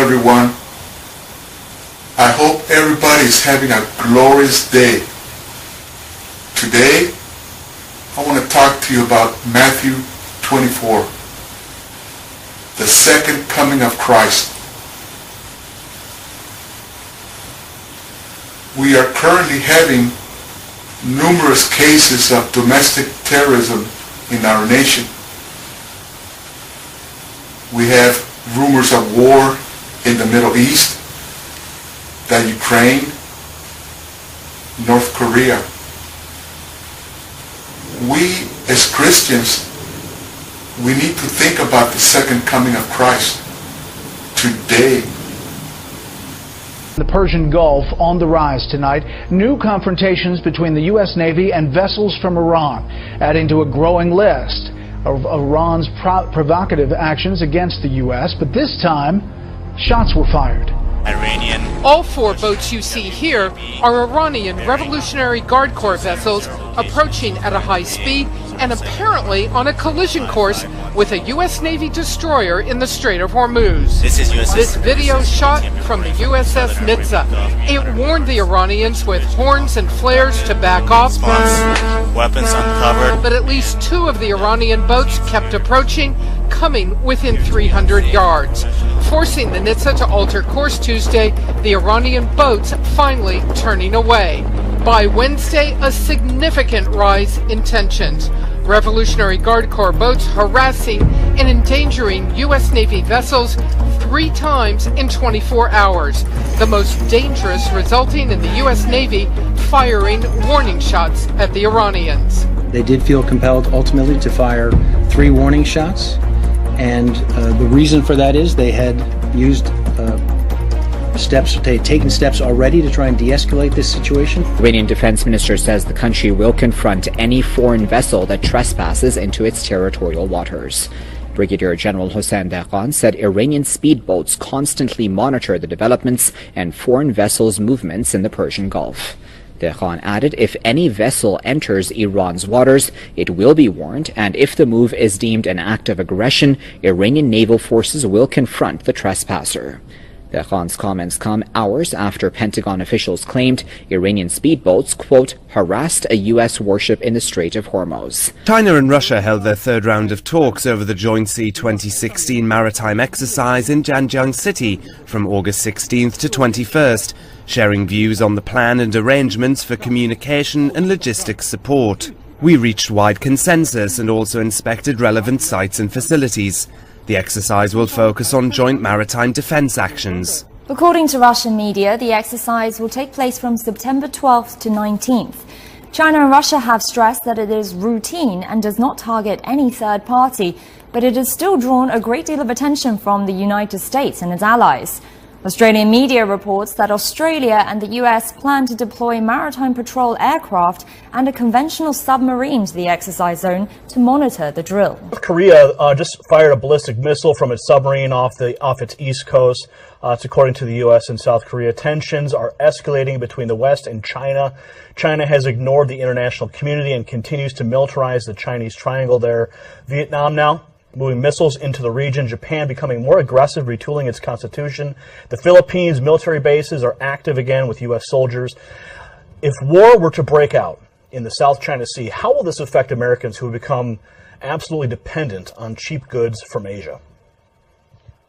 everyone. I hope everybody is having a glorious day. Today, I want to talk to you about Matthew 24, the second coming of Christ. We are currently having numerous cases of domestic terrorism in our nation. We have rumors of war in the Middle East, the Ukraine, North Korea. We as Christians, we need to think about the second coming of Christ today. The Persian Gulf on the rise tonight. New confrontations between the U.S. Navy and vessels from Iran, adding to a growing list of Iran's provocative actions against the U.S. But this time, shots were fired. All four boats you see here are Iranian Revolutionary Guard Corps vessels approaching at a high speed and apparently on a collision course with a U.S. Navy destroyer in the Strait of Hormuz. This video shot from the USS Nitsa. It warned the Iranians with horns and flares to back off. Weapons uncovered. But at least two of the Iranian boats kept approaching, coming within 300 yards. Forcing the Nitsa to alter course Tuesday, the Iranian boats finally turning away. By Wednesday, a significant rise in tensions. Revolutionary Guard Corps boats harassing and endangering U.S. Navy vessels 3 times in 24 hours. The most dangerous, resulting in the U.S. Navy firing warning shots at the Iranians. They did feel compelled ultimately to fire 3 warning shots, and the reason for that is they had used they had taken steps already to try and de-escalate this situation. Iranian defense minister says the country will confront any foreign vessel that trespasses into its territorial waters. Brigadier General Hossein Dehqan said Iranian speedboats constantly monitor the developments and foreign vessels' movements in the Persian Gulf. Dehqan added if any vessel enters Iran's waters, it will be warned, and if the move is deemed an act of aggression, Iranian naval forces will confront the trespasser. Dehqan's comments come hours after Pentagon officials claimed Iranian speedboats, quote, harassed a U.S. warship in the Strait of Hormuz. China and Russia held their third round of talks over the Joint Sea 2016 maritime exercise in Zhanjiang City from August 16th to 21st, sharing views on the plan and arrangements for communication and logistics support. We reached wide consensus and also inspected relevant sites and facilities. The exercise will focus on joint maritime defense actions. According to Russian media, the exercise will take place from September 12th to 19th. China and Russia have stressed that it is routine and does not target any third party, but it has still drawn a great deal of attention from the United States and its allies. Australian media reports that Australia and the US plan to deploy maritime patrol aircraft and a conventional submarine to the exercise zone to monitor the drill. North Korea just fired a ballistic missile from its submarine off its east coast. It's according to the US and South Korea. Tensions are escalating between the West and China. China has ignored the international community and continues to militarize the Chinese triangle there. Vietnam now moving missiles into the region. Japan becoming more aggressive, retooling its constitution. The Philippines military bases are active again with U.S. soldiers. If war were to break out in the South China Sea, how will this affect Americans who have become absolutely dependent on cheap goods from Asia?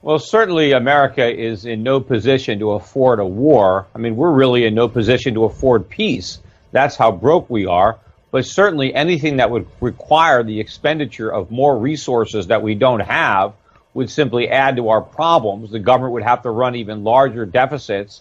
Well, certainly America is in no position to afford a war. I mean, we're really in no position to afford peace. That's how broke we are. But certainly anything that would require the expenditure of more resources that we don't have would simply add to our problems. The government would have to run even larger deficits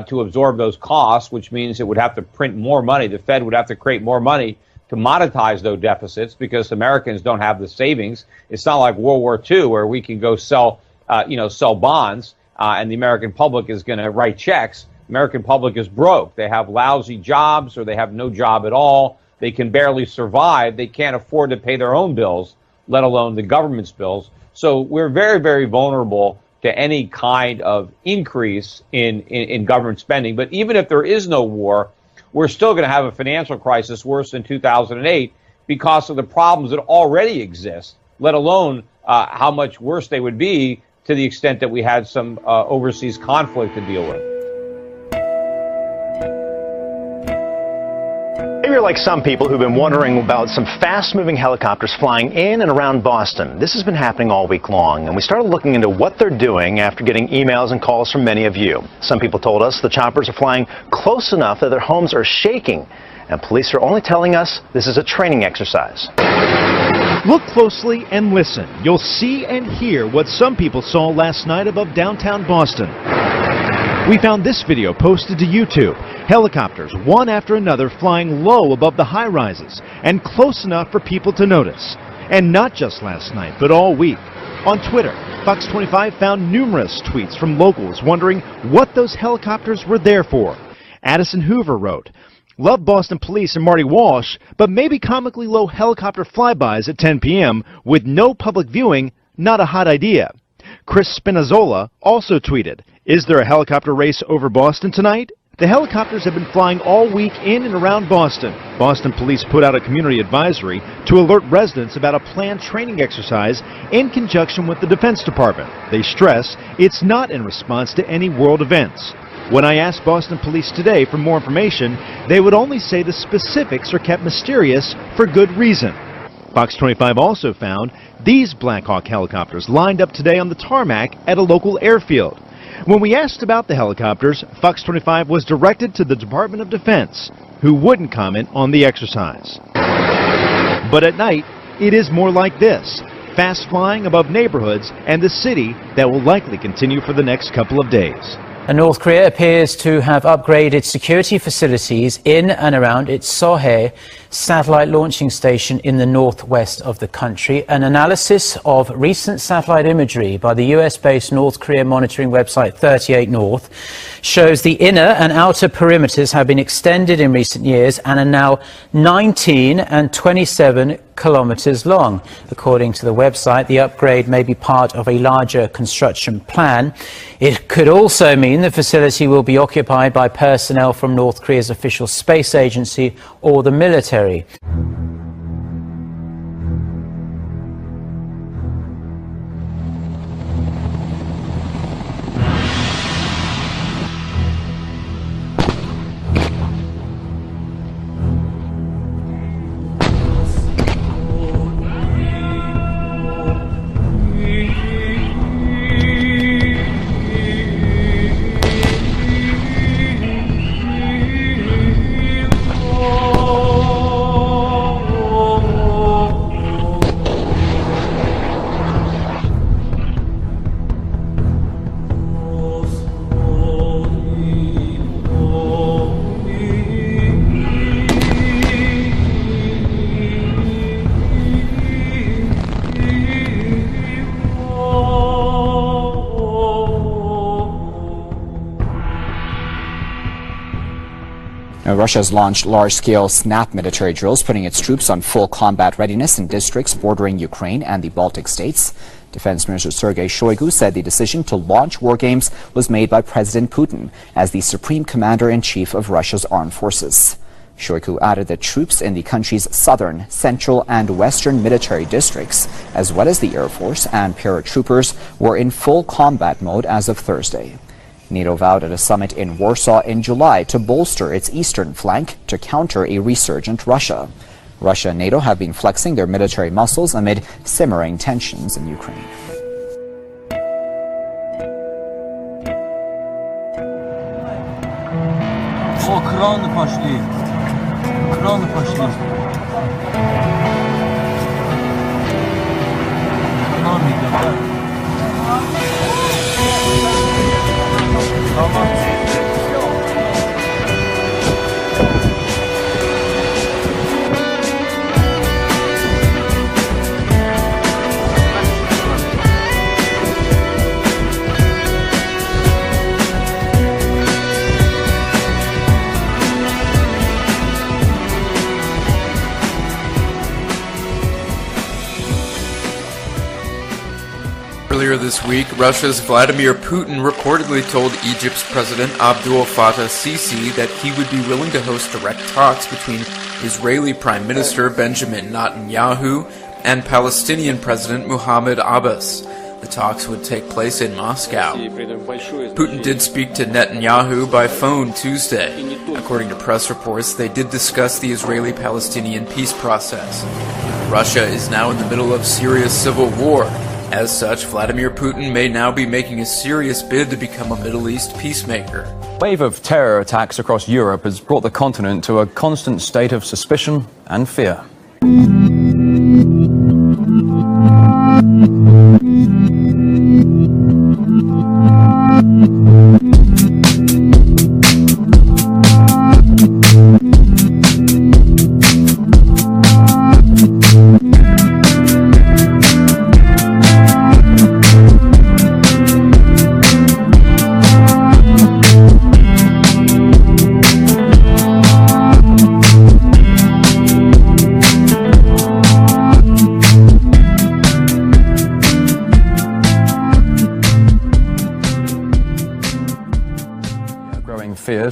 to absorb those costs, which means it would have to print more money. The Fed would have to create more money to monetize those deficits because Americans don't have the savings. It's not like World War II where we can go sell bonds and the American public is going to write checks. American public is broke. They have lousy jobs or they have no job at all. They can barely survive. They can't afford to pay their own bills, let alone the government's bills. So we're very, very vulnerable to any kind of increase in government spending. But even if there is no war, we're still going to have a financial crisis worse than 2008 because of the problems that already exist, let alone how much worse they would be to the extent that we had some overseas conflict to deal with. Maybe you're like some people who've been wondering about some fast-moving helicopters flying in and around Boston. This has been happening all week long, and we started looking into what they're doing after getting emails and calls from many of you. Some people told us the choppers are flying close enough that their homes are shaking, and police are only telling us this is a training exercise. Look closely and listen. You'll see and hear what some people saw last night above downtown Boston. We found this video posted to YouTube. Helicopters, one after another, flying low above the high-rises and close enough for people to notice. And not just last night, but all week. On Twitter, Fox 25 found numerous tweets from locals wondering what those helicopters were there for. Addison Hoover wrote, "Love Boston police and Marty Walsh, but maybe comically low helicopter flybys at 10 p.m. with no public viewing, not a hot idea." Chris Spinazzola also tweeted, "Is there a helicopter race over Boston tonight?" The helicopters have been flying all week in and around Boston. Boston police put out a community advisory to alert residents about a planned training exercise in conjunction with the Defense Department. They stress it's not in response to any world events. When I asked Boston police today for more information, they would only say the specifics are kept mysterious for good reason. Fox 25 also found these Black Hawk helicopters lined up today on the tarmac at a local airfield. When we asked about the helicopters, Fox 25 was directed to the Department of Defense, who wouldn't comment on the exercise. But at night, it is more like this, fast flying above neighborhoods and the city that will likely continue for the next couple of days. And North Korea appears to have upgraded security facilities in and around its Sohae satellite launching station in the northwest of the country. An analysis of recent satellite imagery by the US-based North Korea monitoring website 38 North shows the inner and outer perimeters have been extended in recent years and are now 19 and 27 kilometers long. According to the website, the upgrade may be part of a larger construction plan. It could also mean the facility will be occupied by personnel from North Korea's official space agency or the military. Russia has launched large-scale SNAP military drills, putting its troops on full combat readiness in districts bordering Ukraine and the Baltic states. Defense Minister Sergei Shoigu said the decision to launch war games was made by President Putin as the supreme commander-in-chief of Russia's armed forces. Shoigu added that troops in the country's southern, central, and western military districts, as well as the Air Force and paratroopers, were in full combat mode as of Thursday. NATO vowed at a summit in Warsaw in July to bolster its eastern flank to counter a resurgent Russia. Russia and NATO have been flexing their military muscles amid simmering tensions in Ukraine. Earlier this week, Russia's Vladimir Putin reportedly told Egypt's President Abdel Fattah Sisi that he would be willing to host direct talks between Israeli Prime Minister Benjamin Netanyahu and Palestinian President Mahmoud Abbas. The talks would take place in Moscow. Putin did speak to Netanyahu by phone Tuesday. According to press reports, they did discuss the Israeli-Palestinian peace process. Russia is now in the middle of Syria's civil war. As such, Vladimir Putin may now be making a serious bid to become a Middle East peacemaker. A wave of terror attacks across Europe has brought the continent to a constant state of suspicion and fear.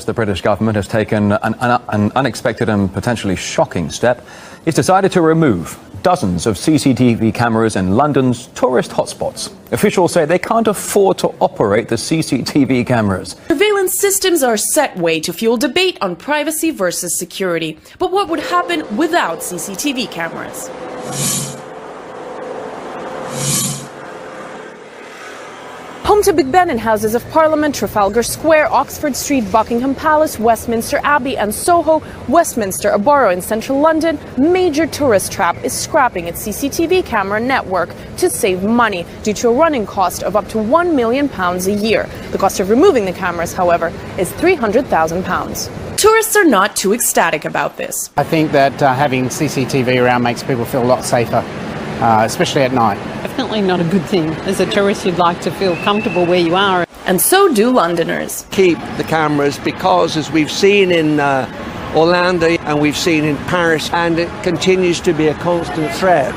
The British government has taken an unexpected and potentially shocking step. It's decided to remove dozens of CCTV cameras in London's tourist hotspots. Officials say they can't afford to operate the CCTV cameras. Surveillance systems are a set way to fuel debate on privacy versus security. But what would happen without CCTV cameras? Home to Big Ben and Houses of Parliament, Trafalgar Square, Oxford Street, Buckingham Palace, Westminster Abbey and Soho, Westminster, a borough in central London, major tourist trap is scrapping its CCTV camera network to save money due to a running cost of up to £1 million a year. The cost of removing the cameras, however, is £300,000. Tourists are not too ecstatic about this. I think that having CCTV around makes people feel a lot safer, especially at night. Definitely not a good thing. As a tourist, you'd like to feel comfortable where you are. And so do Londoners. Keep the cameras because, as we've seen in Orlando and we've seen in Paris, and it continues to be a constant threat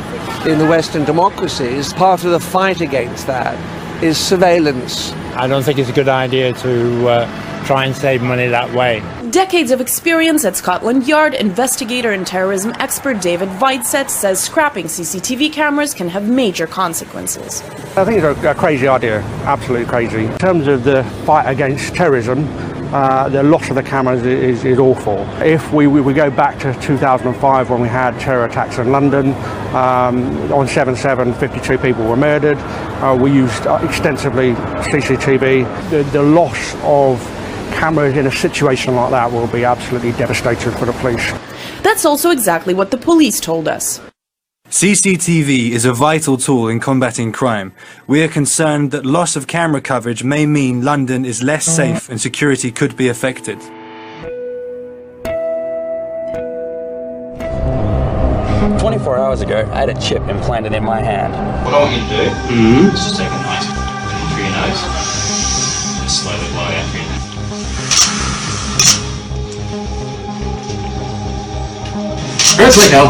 in the Western democracies, part of the fight against that is surveillance. I don't think it's a good idea to try and save money that way. Decades of experience at Scotland Yard, investigator and terrorism expert David Weitzetz says scrapping CCTV cameras can have major consequences. I think it's a crazy idea, absolutely crazy. In terms of the fight against terrorism, the loss of the cameras is awful. If we go back to 2005 when we had terror attacks in London, on 7/7, 52 people were murdered. We used extensively CCTV. The loss of cameras in a situation like that will be absolutely devastating for the police. That's also exactly what the police told us. CCTV is a vital tool in combating crime. We are concerned that loss of camera coverage may mean London is less safe and security could be affected. Hours ago, I had a chip implanted in my hand. What I want you to do is just take a nice through your nose and slowly blow out through your nose. Press let go.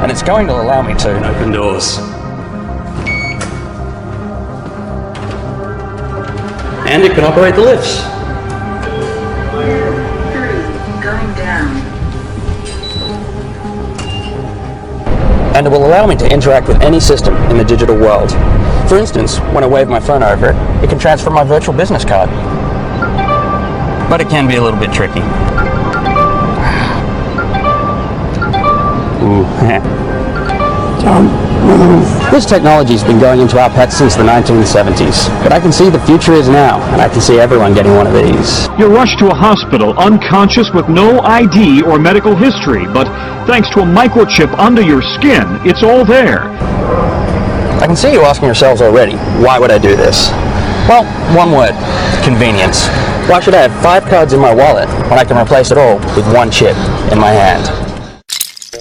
And it's going to allow me to open doors. And it can operate the lifts. 3, going down. And it will allow me to interact with any system in the digital world. For instance, when I wave my phone over it, it can transfer my virtual business card. But it can be a little bit tricky. This technology has been going into our pets since the 1970s, but I can see the future is now, and I can see everyone getting one of these. You're rushed to a hospital unconscious with no ID or medical history, but thanks to a microchip under your skin, it's all there. I can see you asking yourselves already, why would I do this? Well, one word, convenience. Why should I have 5 cards in my wallet when I can replace it all with one chip in my hand?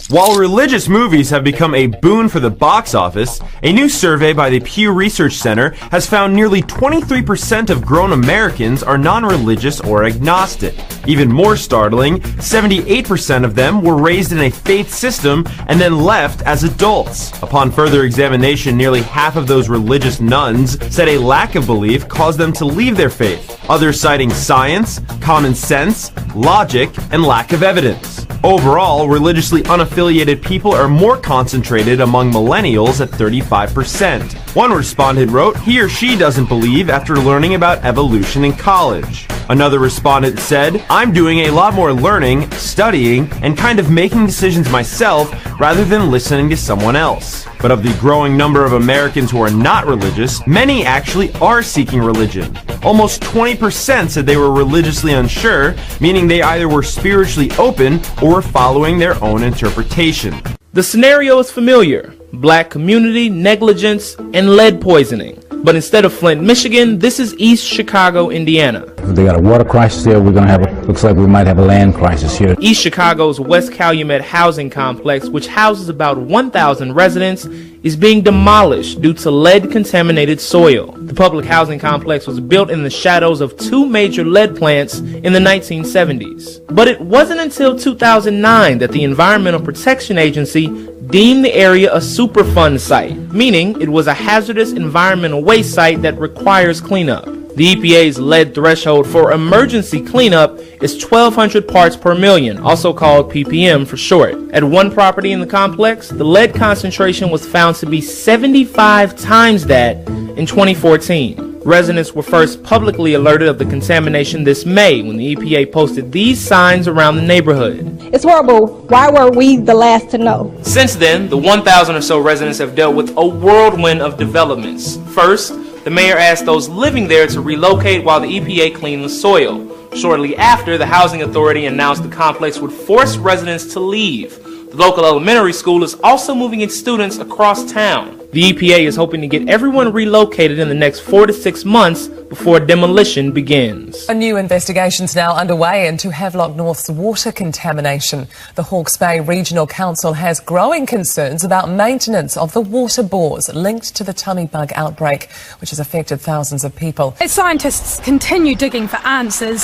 While religious movies have become a boon for the box office, a new survey by the Pew Research Center has found nearly 23% of grown Americans are non-religious or agnostic. Even more startling, 78% of them were raised in a faith system and then left as adults. Upon further examination, nearly half of those religious nuns said a lack of belief caused them to leave their faith, others citing science, common sense, logic, and lack of evidence. Overall, religiously unaffected affiliated people are more concentrated among millennials at 35%. One respondent wrote he or she doesn't believe after learning about evolution in college. Another respondent said, I'm doing a lot more learning, studying, and kind of making decisions myself rather than listening to someone else. But of the growing number of Americans who are not religious, many actually are seeking religion. Almost 20% said they were religiously unsure, meaning they either were spiritually open or were following their own interpretation. The scenario is familiar: black community, negligence, and lead poisoning. But instead of Flint, Michigan, this is East Chicago, Indiana. They got a water crisis there. We're going to have looks like we might have a land crisis here. East Chicago's West Calumet housing complex, which houses about 1,000 residents, is being demolished due to lead-contaminated soil. The public housing complex was built in the shadows of two major lead plants in the 1970s. But it wasn't until 2009 that the Environmental Protection Agency deemed the area a Superfund site, meaning it was a hazardous environmental waste site that requires cleanup. The EPA's lead threshold for emergency cleanup is 1,200 parts per million, also called ppm for short. At one property in the complex, the lead concentration was found to be 75 times that in 2014. Residents were first publicly alerted of the contamination this May when the EPA posted these signs around the neighborhood. It's horrible. Why were we the last to know? Since then, the 1,000 or so residents have dealt with a whirlwind of developments. First, the mayor asked those living there to relocate while the EPA cleaned the soil. Shortly after, the housing authority announced the complex would force residents to leave. The local elementary school is also moving its students across town. The EPA is hoping to get everyone relocated in the next 4 to 6 months before demolition begins. A new investigation's now underway into Havelock North's water contamination. The Hawke's Bay Regional Council has growing concerns about maintenance of the water bores linked to the tummy bug outbreak, which has affected thousands of people. As scientists continue digging for answers,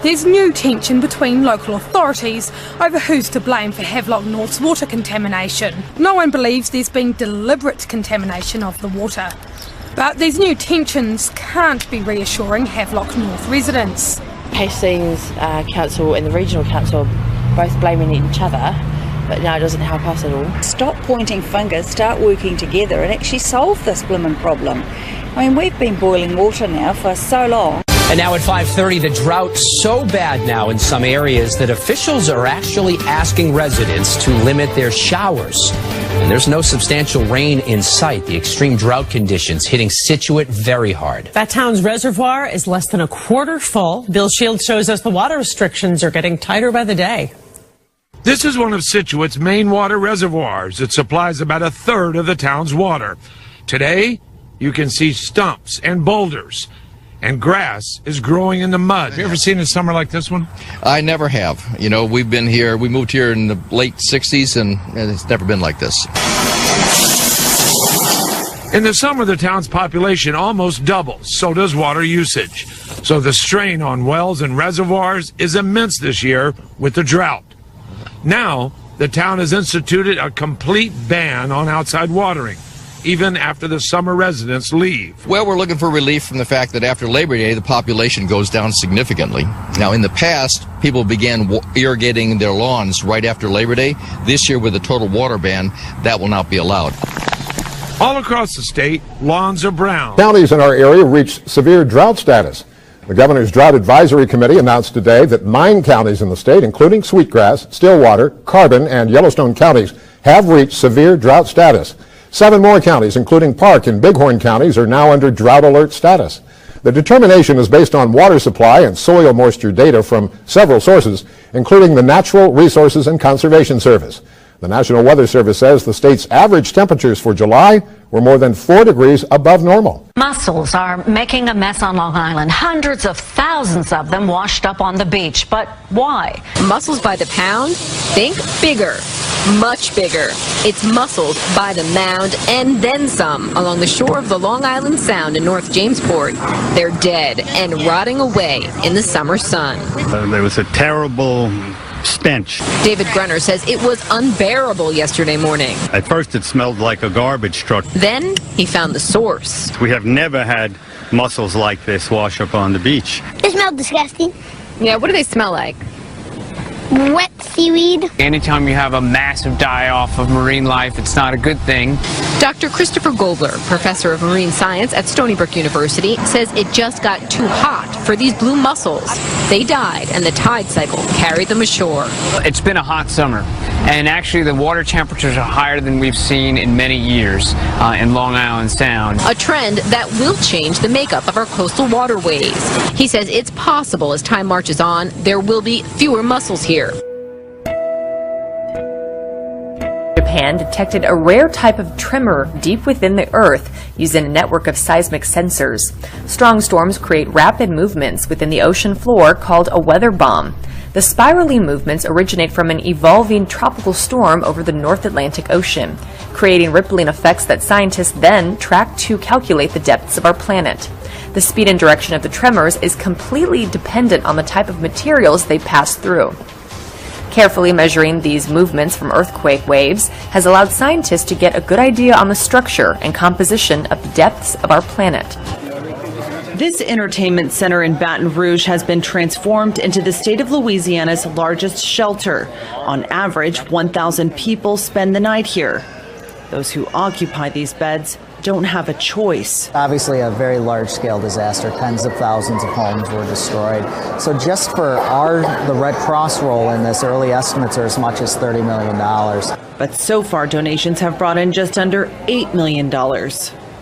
there's new tension between local authorities over who's to blame for Havelock North's water contamination. No one believes there's been deliberate contamination of the water. But these new tensions can't be reassuring Havelock North residents. Hastings Council and the Regional Council are both blaming each other, but no, it doesn't help us at all. Stop pointing fingers, start working together and actually solve this blooming problem. I mean, we've been boiling water now for so long. And now at 5:30, the drought's so bad now in some areas that officials are actually asking residents to limit their showers. And there's no substantial rain in sight. The extreme drought conditions hitting Scituate very hard. That town's reservoir is less than a quarter full. Bill Shields shows us the water restrictions are getting tighter by the day. This is one of Scituate's main water reservoirs. It supplies about a third of the town's water. Today, you can see stumps and boulders, and grass is growing in the mud. Have you ever seen a summer like this one? I never have. You know, we moved here in the late 60s, and it's never been like this. In the summer, the town's population almost doubles, so does water usage. So the strain on wells and reservoirs is immense this year with the drought. Now, the town has instituted a complete ban on outside watering, even after the summer residents leave. Well, we're looking for relief from the fact that after Labor Day, the population goes down significantly. Now, in the past, people began irrigating their lawns right after Labor Day. This year, with a total water ban, that will not be allowed. All across the state, lawns are brown. Counties in our area reached severe drought status. The governor's drought advisory committee announced today that 9 counties in the state, including Sweetgrass, Stillwater, Carbon, and Yellowstone counties, have reached severe drought status. 7 more counties, including Park and Bighorn counties, are now under drought alert status. The determination is based on water supply and soil moisture data from several sources, including the Natural Resources and Conservation Service. The National Weather Service says the state's average temperatures for July were more than 4 degrees above normal. Mussels are making a mess on Long Island. Hundreds of thousands of them washed up on the beach. But why? Mussels by the pound? Think bigger. Much bigger. It's mussels by the mound and then some along the shore of the Long Island Sound in North Jamesport. They're dead and rotting away in the summer sun. There was a terrible stench. David Grunner says it was unbearable yesterday morning. At first it smelled like a garbage truck. Then he found the source. We have never had mussels like this wash up on the beach. They smell disgusting. Yeah, what do they smell like? Wet seaweed. Anytime you have a massive die-off of marine life, it's not a good thing. Dr. Christopher Gobler, professor of marine science at Stony Brook University, says it just got too hot for these blue mussels. They died, and the tide cycle carried them ashore. It's been a hot summer, and actually the water temperatures are higher than we've seen in many years in Long Island Sound. A trend that will change the makeup of our coastal waterways. He says it's possible as time marches on, there will be fewer mussels here. Japan detected a rare type of tremor deep within the Earth using a network of seismic sensors. Strong storms create rapid movements within the ocean floor called a weather bomb. The spirally movements originate from an evolving tropical storm over the North Atlantic Ocean, creating rippling effects that scientists then track to calculate the depths of our planet. The speed and direction of the tremors is completely dependent on the type of materials they pass through. Carefully measuring these movements from earthquake waves has allowed scientists to get a good idea on the structure and composition of the depths of our planet. This entertainment center in Baton Rouge has been transformed into the state of Louisiana's largest shelter. On average, 1,000 people spend the night here. Those who occupy these beds don't have a choice. Obviously a very large-scale disaster. Tens of thousands of homes were destroyed. So just for the Red Cross role in this, early estimates are as much as $30 million. But so far, donations have brought in just under $8 million.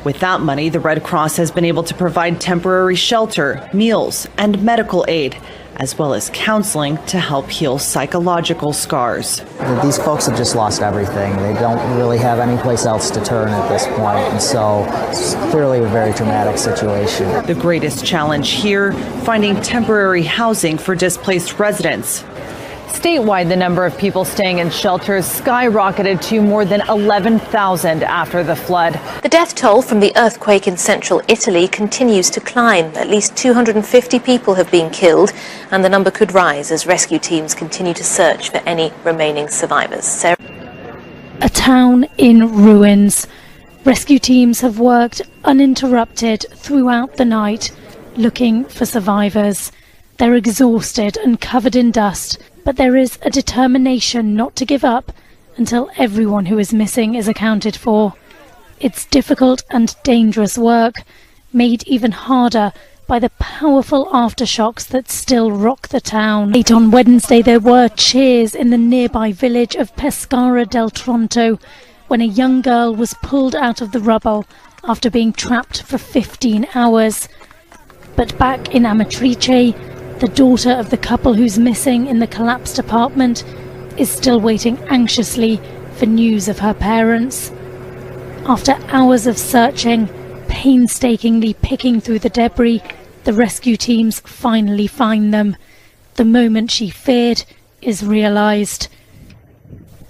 With that money, the Red Cross has been able to provide temporary shelter, meals, and medical aid, as well as counseling to help heal psychological scars. These folks have just lost everything. They don't really have any place else to turn at this point, and so it's clearly a very traumatic situation. The greatest challenge here, finding temporary housing for displaced residents. Statewide, the number of people staying in shelters skyrocketed to more than 11,000 after the flood. The death toll from the earthquake in central Italy continues to climb. At least 250 people have been killed, and the number could rise as rescue teams continue to search for any remaining survivors. Sarah? A town in ruins. Rescue teams have worked uninterrupted throughout the night, looking for survivors. They're exhausted and covered in dust, but there is a determination not to give up until everyone who is missing is accounted for. It's difficult and dangerous work, made even harder by the powerful aftershocks that still rock the town. Late on Wednesday, there were cheers in the nearby village of Pescara del Tronto when a young girl was pulled out of the rubble after being trapped for 15 hours. But back in Amatrice, the daughter of the couple who's missing in the collapsed apartment is still waiting anxiously for news of her parents. After hours of searching, painstakingly picking through the debris, the rescue teams finally find them. The moment she feared is realized.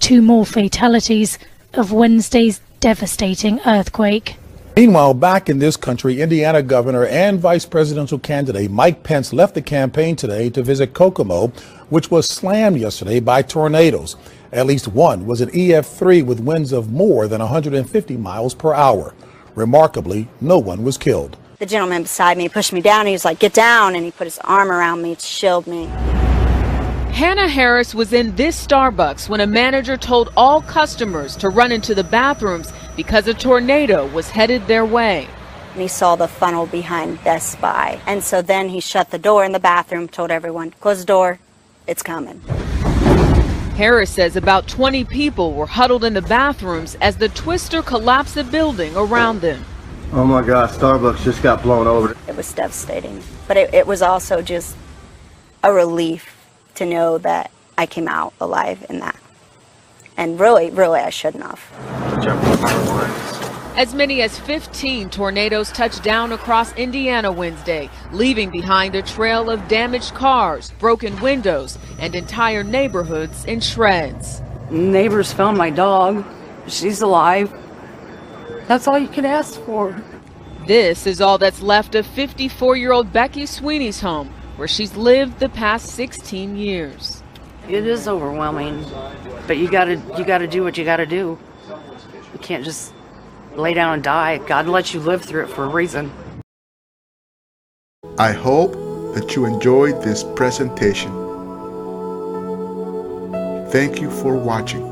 2 more fatalities of Wednesday's devastating earthquake. Meanwhile, back in this country, Indiana governor and vice presidential candidate Mike Pence left the campaign today to visit Kokomo, which was slammed yesterday by tornadoes. At least one was an EF3 with winds of more than 150 miles per hour. Remarkably, no one was killed. The gentleman beside me pushed me down. He was like, "Get down," and he put his arm around me to shield me. Hannah Harris was in this Starbucks when a manager told all customers to run into the bathrooms because a tornado was headed their way. And he saw the funnel behind Best Buy. And so then he shut the door in the bathroom, told everyone, "Close the door, it's coming." Harris says about 20 people were huddled in the bathrooms as the twister collapsed the building around them. Oh my God, Starbucks just got blown over. It was devastating, but it was also just a relief to know that I came out alive in that. And really, I shouldn't have. As many as 15 tornadoes touched down across Indiana Wednesday, leaving behind a trail of damaged cars, broken windows, and entire neighborhoods in shreds. Neighbors found my dog. She's alive. That's all you can ask for. This is all that's left of 54-year-old Becky Sweeney's home, where she's lived the past 16 years. It is overwhelming, but you gotta do what you gotta do. You can't just lay down and die. God lets you live through it for a reason. I hope that you enjoyed this presentation. Thank you for watching.